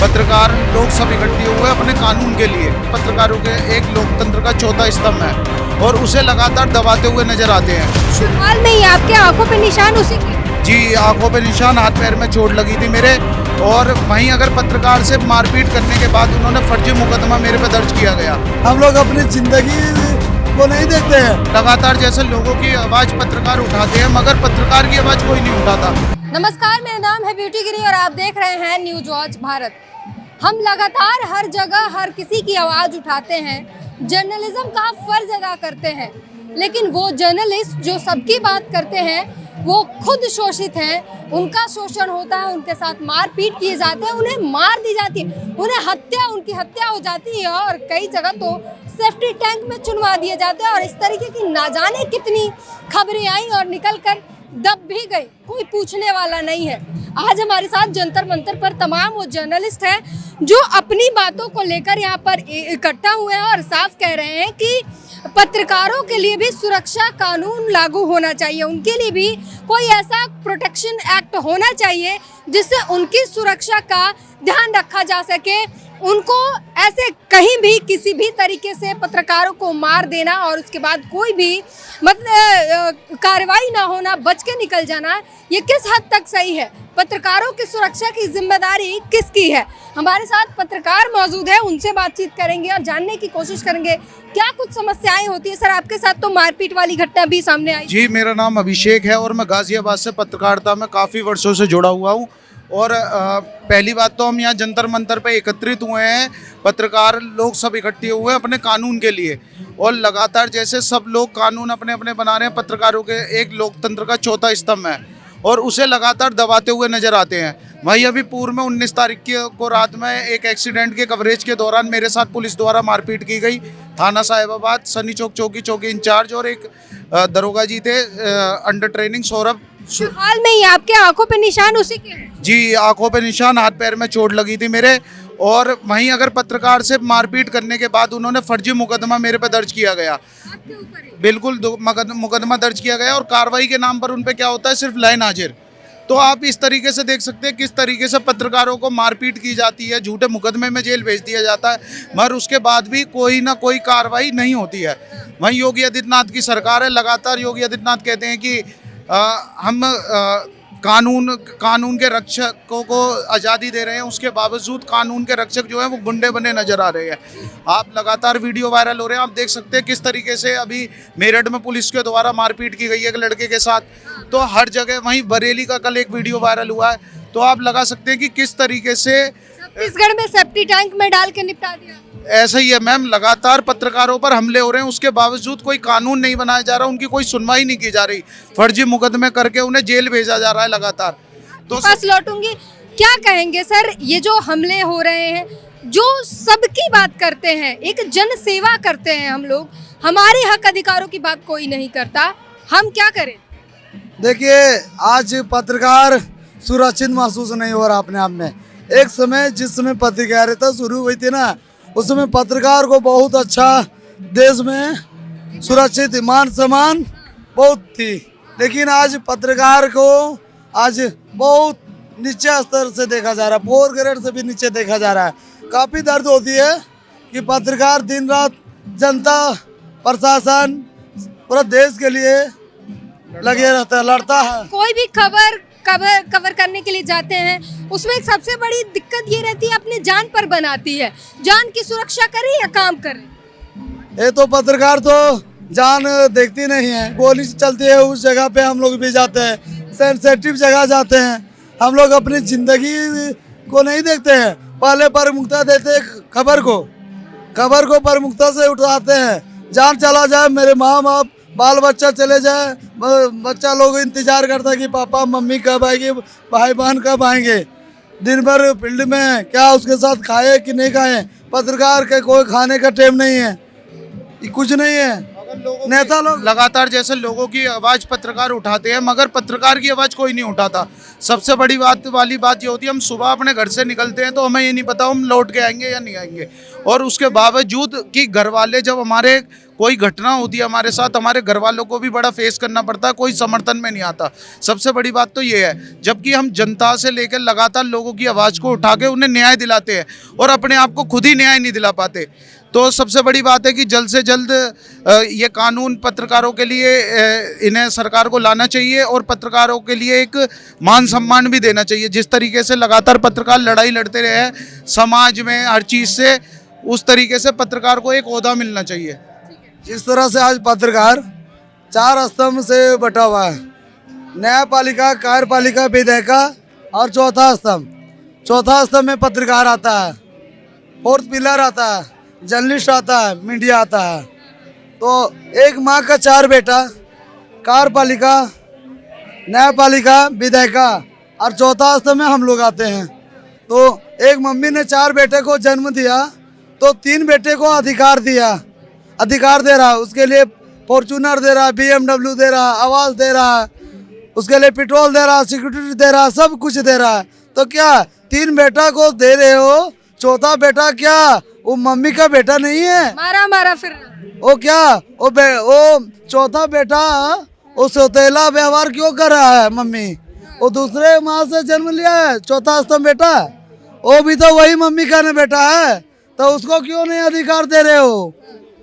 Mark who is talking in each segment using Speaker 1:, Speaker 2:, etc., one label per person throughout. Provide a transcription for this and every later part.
Speaker 1: पत्रकार लोग सब इकट्ठे हुए अपने कानून के लिए। पत्रकारों के एक लोकतंत्र का चौथा स्तंभ है और उसे लगातार दबाते हुए नजर आते हैं।
Speaker 2: हाल में ही आपके आंखों पे निशान उसी के
Speaker 1: जी, आंखों पे निशान, हाथ पैर में चोट लगी थी मेरे। और वहीं अगर पत्रकार से मारपीट करने के बाद उन्होंने फर्जी मुकदमा मेरे पे दर्ज किया गया।
Speaker 3: हम लोग अपनी जिंदगी को नहीं देखते हैं।
Speaker 1: लगातार जैसे लोगों की आवाज पत्रकार उठाते हैं मगर पत्रकार की आवाज कोई नहीं उठाता।
Speaker 2: नमस्कार, मेरा नाम है ब्यूटी गिरी और आप देख रहे हैं न्यूज वॉच भारत। हम लगातार हर जगह हर किसी की आवाज़ उठाते हैं, जर्नलिज्म का फर्ज अदा करते हैं, लेकिन वो जर्नलिस्ट जो सबकी बात करते हैं वो खुद शोषित हैं, उनका शोषण होता है, उनके साथ मारपीट किए जाते हैं, उन्हें मार दी जाती है, उनकी हत्या हो जाती है और कई जगह तो सेफ्टी टैंक में चुनवा दिए जाते हैं। और इस तरीके की ना जाने कितनी खबरें आई और निकल कर दब भी गई, कोई पूछने वाला नहीं है। आज हमारे साथ जंतर मंतर पर तमाम वो जर्नलिस्ट हैं जो अपनी बातों को लेकर यहाँ पर इकट्ठा हुए हैं और साफ कह रहे हैं कि पत्रकारों के लिए भी सुरक्षा कानून लागू होना चाहिए, उनके लिए भी कोई ऐसा प्रोटेक्शन एक्ट होना चाहिए जिससे उनकी सुरक्षा का ध्यान रखा जा सके। उनको ऐसे कहीं भी किसी भी तरीके से पत्रकारों को मार देना और उसके बाद कोई भी मतलब कार्रवाई ना होना, बच के निकल जाना, ये किस हद तक सही है? पत्रकारों की सुरक्षा की जिम्मेदारी किसकी है? हमारे साथ पत्रकार मौजूद है, उनसे बातचीत करेंगे और जानने की कोशिश करेंगे क्या कुछ समस्याएं होती है। सर, आपके साथ तो मारपीट वाली घटना भी सामने आई।
Speaker 1: जी, मेरा नाम अभिषेक है और मैं गाजियाबाद से पत्रकारिता में काफ़ी वर्षों से जुड़ा हुआ हूँ। और पहली बात तो हम यहाँ जंतर मंतर पे एकत्रित हुए हैं, पत्रकार लोग सब इकट्ठे हुए हैं अपने कानून के लिए। और लगातार जैसे सब लोग कानून अपने अपने बना रहे हैं, पत्रकारों के एक लोकतंत्र का चौथा स्तंभ है और उसे लगातार दबाते हुए नजर आते हैं। वहीं अभी पूर्व में 19 तारीख को रात में एक एक्सीडेंट के कवरेज के दौरान मेरे साथ पुलिस द्वारा मारपीट की गई। थाना साहिबाबाद सनी चौक चौकी इंचार्ज और एक दरोगा जी थे अंडर ट्रेनिंग सौरभ।
Speaker 2: हाल में ही आपके आंखों पे निशान उसी के हैं?
Speaker 1: जी, आंखों पे निशान, हाथ पैर में चोट लगी थी मेरे। और वहीं अगर पत्रकार से मारपीट करने के बाद उन्होंने फर्जी मुकदमा मेरे पे दर्ज किया गया।
Speaker 2: आपके ऊपर ही?
Speaker 1: बिल्कुल मुकदमा दर्ज किया गया और कार्रवाई के नाम पर उन पे क्या होता है, सिर्फ लाइन हाजिर। तो आप इस तरीके से देख सकते हैं किस तरीके से पत्रकारों को मारपीट की जाती है, झूठे मुकदमे में जेल भेज दिया जाता है, मगर उसके बाद भी कोई ना कोई कार्रवाई नहीं होती है। वहीं योगी आदित्यनाथ की सरकार है, लगातार योगी आदित्यनाथ कहते हैं कि हम कानून के रक्षकों को आज़ादी दे रहे हैं, उसके बावजूद कानून के रक्षक जो हैं वो गुंडे बने नजर आ रहे हैं। आप लगातार वीडियो वायरल हो रहे हैं, आप देख सकते हैं किस तरीके से अभी मेरठ में पुलिस के द्वारा मारपीट की गई है एक लड़के के साथ। तो हर जगह, वहीं बरेली का कल एक वीडियो वायरल हुआ है, तो आप लगा सकते हैं कि किस तरीके से
Speaker 2: छत्तीसगढ़ में सेफ्टी टैंक में डाल के निपटा दिया।
Speaker 1: ऐसा ही है मैम, लगातार पत्रकारों पर हमले हो रहे हैं, उसके बावजूद कोई कानून नहीं बनाया जा रहा, उनकी कोई सुनवाई नहीं की जा रही, फर्जी मुकदमे करके उन्हें जेल भेजा जा रहा है लगातार। तो
Speaker 2: पास लौटूंगी, क्या कहेंगे सर, ये जो हमले हो रहे हैं, जो सबकी बात करते हैं, एक जन सेवा करते हैं हम लोग, हमारे हक अधिकारों की बात कोई नहीं करता, हम क्या करें?
Speaker 3: देखिए, आज पत्रकार सुरक्षित महसूस नहीं हो रहा अपने आप में। एक समय जिस समय पत्रकारिता शुरू हुई थी ना, उस समय पत्रकार को बहुत अच्छा देश में सुरक्षित मान सम्मान बहुत थी, लेकिन आज पत्रकार को आज बहुत नीचे स्तर से देखा जा रहा है, 4 ग्रेड से भी नीचे देखा जा रहा है। काफ़ी दर्द होती है कि पत्रकार दिन रात जनता प्रशासन पूरा देश के लिए लगे रहता है, लड़ता है।
Speaker 2: कोई भी खबर कवर करने के लिए जाते हैं, उसमें एक सबसे बड़ी दिक्कत ये रहती है, अपनी जान पर बनाती है, जान की सुरक्षा करे या काम करे।
Speaker 3: ये तो पत्रकार तो जान देखती नहीं है, गोली चलती है उस जगह पे हम लोग भी जाते हैं, सेंसिटिव जगह जाते हैं, हम लोग अपनी जिंदगी को नहीं देखते हैं। पहले प्रमुखता देते हैं खबर को प्रमुखता से उठाते हैं। जान चला जाए, मेरे माँ बाप बाल बच्चा चले जाए, बच्चा लोग इंतजार करता है कि पापा मम्मी कब आएगी, भाई बहन कब आएंगे। दिन भर फील्ड में क्या उसके साथ खाए कि नहीं खाए, पत्रकार के कोई खाने का टाइम नहीं है, कुछ नहीं है। नेता लोग
Speaker 1: लगातार जैसे लोगों की आवाज़ पत्रकार उठाते हैं मगर पत्रकार की आवाज़ कोई नहीं उठाता। सबसे बड़ी वाली बात ये होती है, हम सुबह अपने घर से निकलते हैं तो हमें ये नहीं पता हम लौट के आएंगे या नहीं आएंगे, और उसके बावजूद कि घर वाले जब हमारे कोई घटना होती है हमारे साथ, हमारे घर वालों को भी बड़ा फेस करना पड़ता है, कोई समर्थन में नहीं आता। सबसे बड़ी बात तो ये है, जबकि हम जनता से लेकर लगातार लोगों की आवाज़ को उठा के उन्हें न्याय दिलाते हैं और अपने आप को खुद ही न्याय नहीं दिला पाते। तो सबसे बड़ी बात है कि जल्द से जल्द ये कानून पत्रकारों के लिए इन्हें सरकार को लाना चाहिए और पत्रकारों के लिए एक मान सम्मान भी देना चाहिए। जिस तरीके से लगातार पत्रकार लड़ाई लड़ते रहे हैं समाज में हर चीज़ से, उस तरीके से पत्रकार को एक ओहदा मिलना चाहिए।
Speaker 3: जिस तरह से आज पत्रकार 4 स्तंभ से बटा हुआ है, न्यायपालिका, कार्यपालिका, विधायिका और चौथा स्तंभ। चौथा स्तंभ में पत्रकार आता है, 4th पिलर आता है, जर्नलिस्ट आता है, मीडिया आता है। तो एक माँ का 4 बेटा, कार्यपालिका, न्यायपालिका, विधायिका और चौथा स्तंभ में हम लोग आते हैं। तो एक मम्मी ने 4 बेटे को जन्म दिया तो 3 बेटे को अधिकार दे रहा, उसके लिए फॉर्चूनर दे रहा, BMW दे रहा, आवास दे रहा, उसके लिए पेट्रोल दे रहा, सिक्योरिटी दे रहा, सब कुछ दे रहा है। तो क्या 3 बेटा को दे रहे हो, चौथा बेटा क्या वो मम्मी का बेटा नहीं है?
Speaker 2: मारा फिर
Speaker 3: वो क्या वो चौथा बेटा वो सौतेला व्यवहार क्यों कर रहा है मम्मी? वो दूसरे माँ से जन्म लिया है, चौथा स्तंभ बेटा, वो भी तो वही मम्मी का ना बेटा है, तो उसको क्यों नहीं अधिकार दे रहे हो?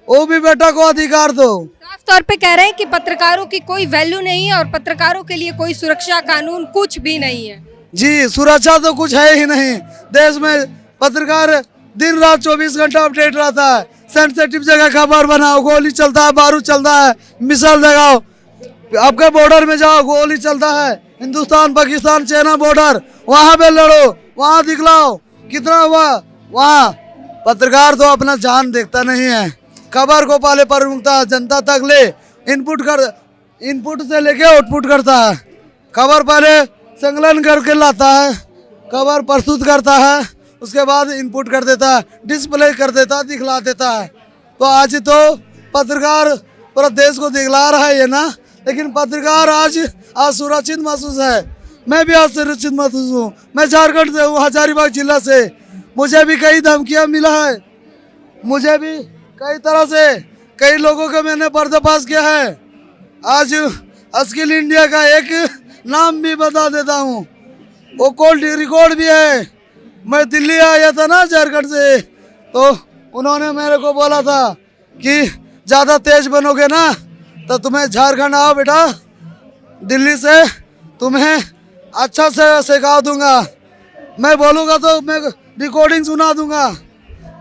Speaker 3: वो भी बेटा को अधिकार दो।
Speaker 2: साफ तौर पे कह रहे हैं कि पत्रकारों की कोई वैल्यू नहीं है और पत्रकारों के लिए कोई सुरक्षा कानून कुछ भी नहीं है।
Speaker 3: जी, सुरक्षा तो कुछ है ही नहीं देश में। पत्रकार दिन रात 24 घंटा अपडेट रहता है, सेंसिटिव जगह खबर बनाओ, गोली चलता है, बारूद चलता है, मिसाइल लगाओ, आपके बॉर्डर में जाओ गोली चलता है, हिंदुस्तान पाकिस्तान चाइना बॉर्डर, वहाँ पे लड़ो, वहाँ दिखलाओ कितना हुआ। वहाँ पत्रकार तो अपना जान देखता नहीं है, खबर को पहले प्रमुखता जनता तक ले इनपुट से लेके आउटपुट करता है। खबर पहले संकलन करके लाता है, खबर प्रस्तुत करता है, उसके बाद इनपुट कर देता है, डिस्प्ले कर देता है, दिखला देता है। तो आज तो पत्रकार पूरा देश को दिखला रहा है ये ना, लेकिन पत्रकार आज सुरक्षित महसूस है। मैं भी आज सुरक्षित महसूस हूँ। मैं झारखंड से हूँ, हजारीबाग जिला से। मुझे भी कई धमकियाँ मिला है, मुझे भी कई तरह से कई लोगों का मैंने पर्दाफाश किया है। आज स्किल इंडिया का एक नाम भी बता देता हूँ, वो कोल्ड रिकॉर्ड भी है। मैं दिल्ली आया था ना झारखंड से, तो उन्होंने मेरे को बोला था कि ज़्यादा तेज बनोगे ना तो तुम्हें झारखंड आओ बेटा, दिल्ली से तुम्हें अच्छा से सिखा दूंगा। मैं बोलूँगा तो मैं रिकॉर्डिंग सुना दूंगा,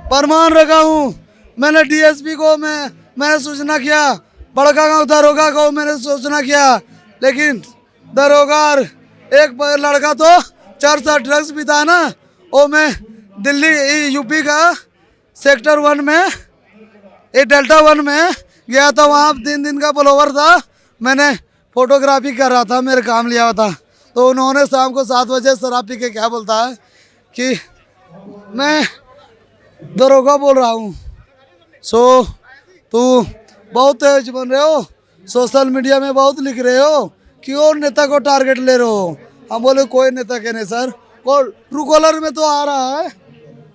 Speaker 3: प्रमाण रखा हूँ। मैंने DSP को मैंने सूचना किया, बड़का गांव दरोगा को मैंने सूचना किया, लेकिन दरोगा एक लड़का तो 4 ड्रग्स भी था ना, वो मैं दिल्ली यूपी का सेक्टर 1 में डेल्टा 1 में गया था। वहाँ 3 दिन का ब्लोवर था, मैंने फोटोग्राफी कर रहा था, मेरे काम लिया हुआ था। तो उन्होंने शाम को 7 बजे शराब पी के क्या बोलता है कि मैं दरोगा बोल रहा हूँ, सो तू बहुत तेज बन रहे हो, सोशल मीडिया में बहुत लिख रहे हो, क्यों नेता को टारगेट ले रहे हो? हम बोले कोई नेता के नहीं सर, और ट्रू कॉलर में तो आ रहा है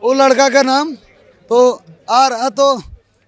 Speaker 3: वो लड़का का नाम, तो आ रहा, तो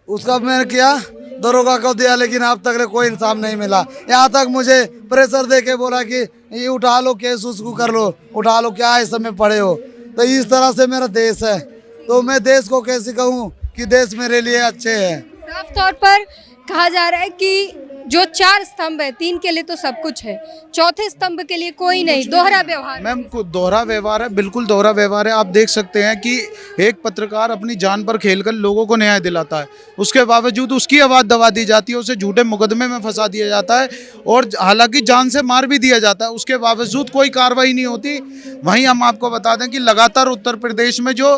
Speaker 3: उसका मैंने किया, दरोगा को दिया, लेकिन अब तक कोई इंसाफ नहीं मिला। यहाँ तक मुझे प्रेशर दे के बोला कि ये उठा लो, केस उसको कर लो, उठा लो, क्या इस समय पड़े हो। तो इस तरह से मेरा देश है, तो मैं देश को कैसे कहूँ कि देश मेरे लिए अच्छे है।
Speaker 2: साफ तौर पर कहा जा रहा है कि जो 4 स्तंभ है, 3 के लिए तो सब कुछ है, चौथे स्तंभ के लिए कोई नहीं, दोहरा व्यवहार।
Speaker 1: मैम दोहरा व्यवहार है, बिल्कुल दोहरा व्यवहार है। आप देख सकते हैं कि एक पत्रकार अपनी जान पर खेलकर लोगों को न्याय दिलाता है, उसके बावजूद उसकी आवाज़ दबा दी जाती है, उसे झूठे मुकदमे में फंसा दिया जाता है और हालांकि जान से मार भी दिया जाता है, उसके बावजूद कोई कार्रवाई नहीं होती। वहीं हम आपको बता दें कि लगातार उत्तर प्रदेश में जो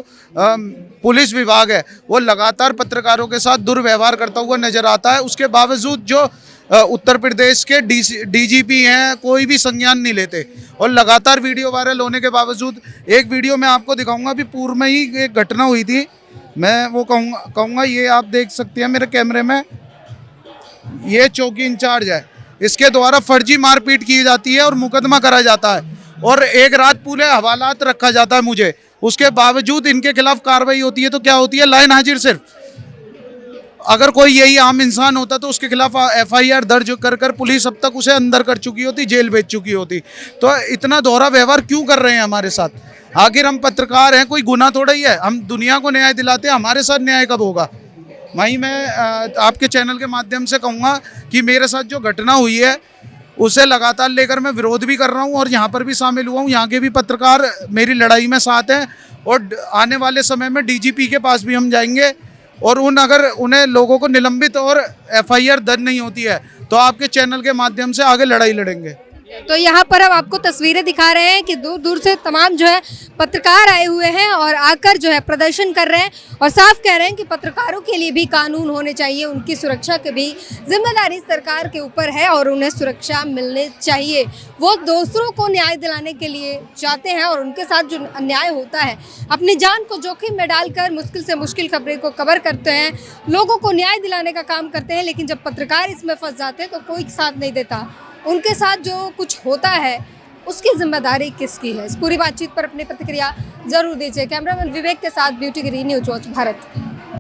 Speaker 1: पुलिस विभाग है वो लगातार पत्रकारों के साथ दुर्व्यवहार करता हुआ नजर आता है। उसके बावजूद जो उत्तर प्रदेश के DGP हैं कोई भी संज्ञान नहीं लेते और लगातार वीडियो वायरल होने के बावजूद, एक वीडियो मैं आपको दिखाऊंगा, अभी पूर्व में ही एक घटना हुई थी, मैं वो कहूँगा ये आप देख सकते हैं मेरे कैमरे में, ये चौकी इंचार्ज है, इसके द्वारा फर्जी मारपीट की जाती है और मुकदमा करा जाता है और एक रात पूरे हवालात रखा जाता है मुझे, उसके बावजूद इनके खिलाफ कार्रवाई होती है तो क्या होती है, लाइन हाजिर सिर्फ। अगर कोई यही आम इंसान होता तो उसके खिलाफ FIR दर्ज कर कर पुलिस अब तक उसे अंदर कर चुकी होती, जेल भेज चुकी होती। तो इतना दोहरा व्यवहार क्यों कर रहे हैं हमारे साथ? आखिर हम पत्रकार हैं, कोई गुनाह थोड़ा ही है, हम दुनिया को न्याय दिलाते हैं, हमारे साथ न्याय कब होगा? वहीं मैं आपके चैनल के माध्यम से कहूँगा कि मेरे साथ जो घटना हुई है उसे लगातार लेकर मैं विरोध भी कर रहा हूँ और यहाँ पर भी शामिल हुआ हूँ। यहाँ के भी पत्रकार मेरी लड़ाई में साथ हैं और आने वाले समय में DGP के पास भी हम जाएंगे और अगर उन्हें लोगों को निलंबित और FIR दर्ज नहीं होती है तो आपके चैनल के माध्यम से आगे लड़ाई लड़ेंगे।
Speaker 2: तो यहाँ पर अब आपको तस्वीरें दिखा रहे हैं कि दूर दूर से तमाम जो है पत्रकार आए हुए हैं और आकर जो है प्रदर्शन कर रहे हैं और साफ कह रहे हैं कि पत्रकारों के लिए भी कानून होने चाहिए, उनकी सुरक्षा की भी जिम्मेदारी सरकार के ऊपर है और उन्हें सुरक्षा मिलनी चाहिए। वो दूसरों को न्याय दिलाने के लिए चाहते हैं और उनके साथ जो अन्याय होता है अपनी जान को जोखिम में डालकर मुश्किल से मुश्किल खबरें को कवर करते हैं, लोगों को न्याय दिलाने का काम करते हैं, लेकिन जब पत्रकार इसमें फंस जाते हैं तो कोई साथ नहीं देता। उनके साथ जो कुछ होता है उसकी जिम्मेदारी किसकी है? इस पूरी बातचीत पर अपनी प्रतिक्रिया जरूर दीजिए। कैमरामैन विवेक के साथ ब्यूटी गिरी, न्यूज़ वॉच भारत।